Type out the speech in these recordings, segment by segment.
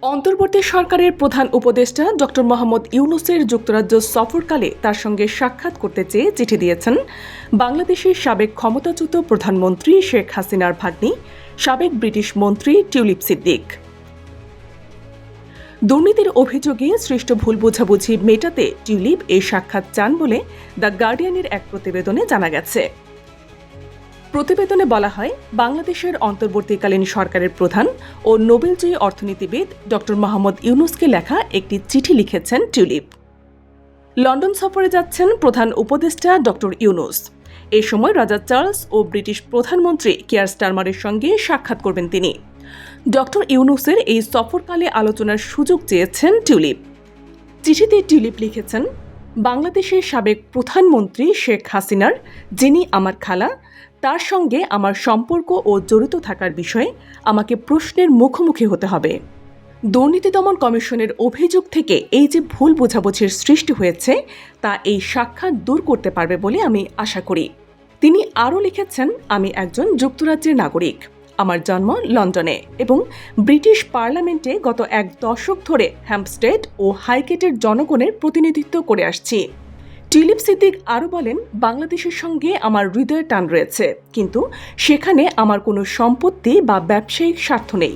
অন্তর্বর্তী সরকারের প্রধান উপদেষ্টা ডক্টর মোহাম্মদ ইউনূসের যুক্তরাজ্য সফরকালে তার সঙ্গে সাক্ষাৎ করতে চেয়ে চিঠি দিয়েছেন বাংলাদেশের সাবেক ক্ষমতাচ্যুত প্রধানমন্ত্রী শেখ হাসিনার ভাগ্নি সাবেক ব্রিটিশ মন্ত্রী টিউলিপ সিদ্দিক। দুর্নীতির অভিযোগে সৃষ্ট ভুল বোঝাবুঝি মেটাতে টিউলিপ এই সাক্ষাৎ চান বলে দ্য গার্ডিয়ানের এক প্রতিবেদনে জানা গেছে। প্রতিবেদনে বলা হয়, বাংলাদেশের অন্তর্বর্তীকালীন সরকারের প্রধান ও নোবেলজয়ী অর্থনীতিবিদ ডক্টর মোহাম্মদ ইউনূসকে লেখা একটি চিঠি লিখেছেন টিউলিপ। লন্ডন সফরে যাচ্ছেন প্রধান উপদেষ্টা ডক্টর ইউনূস। এ সময় রাজা চার্লস ও ব্রিটিশ প্রধানমন্ত্রী কিয়ার স্টারমারের সঙ্গে সাক্ষাৎ করবেন তিনি। ডক্টর ইউনূসের এই সফরকালে আলোচনার সুযোগ চেয়েছেন টিউলিপ। চিঠিতে টিউলিপ লিখেছেন, বাংলাদেশের সাবেক প্রধানমন্ত্রী শেখ হাসিনার, যিনি আমার খালা, তার সঙ্গে আমার সম্পর্ক ও জড়িত থাকার বিষয়ে আমাকে প্রশ্নের মুখোমুখি হতে হবে। দুর্নীতি দমন কমিশনের অভিযোগ থেকে এই যে ভুল বোঝাবুঝির সৃষ্টি হয়েছে তা এই সাক্ষাৎ দূর করতে পারবে বলে আমি আশা করি। তিনি আরও লিখেছেন, আমি একজন যুক্তরাজ্যের নাগরিক। আমার জন্ম লন্ডনে এবং ব্রিটিশ পার্লামেন্টে গত এক দশক ধরে হ্যাম্পস্টেড ও হাইগেটের জনগণের প্রতিনিধিত্ব করে আসছি। টিউলিপ সিদ্দিক আরও বলেন, বাংলাদেশের সঙ্গে আমার হৃদয়ের টান রয়েছে, কিন্তু সেখানে আমার কোনো সম্পত্তি বা ব্যবসায়িক স্বার্থ নেই।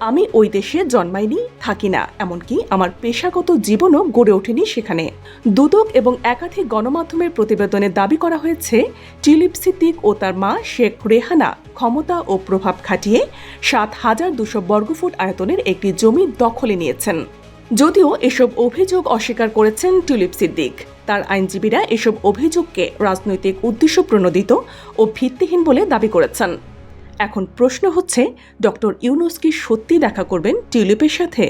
আমি ওই দেশে জন্মাইনি, থাকি না, এমনকি আমার পেশাগত জীবনও গড়ে ওঠেনি সেখানে। দুদক এবং একাধিক গণমাধ্যমের প্রতিবেদনে দাবি করা হয়েছে, টিউলিপ সিদ্দিক ও তার মা শেখ রেহানা ক্ষমতা ও প্রভাব খাটিয়ে ৭,২০০ বর্গফুট আয়তনের একটি জমি দখলে নিয়েছেন। যদিও এসব অভিযোগ অস্বীকার করেছেন টিউলিপ সিদ্দিক। তার আইনজীবীরা এসব অভিযোগকে রাজনৈতিক উদ্দেশ্য প্রণোদিত ও ভিত্তিহীন বলে দাবি করেছেন। এখন প্রশ্ন হচ্ছে, ডক্টর ইউনূস কি সত্যি দেখা করবেন টিউলিপের সাথে?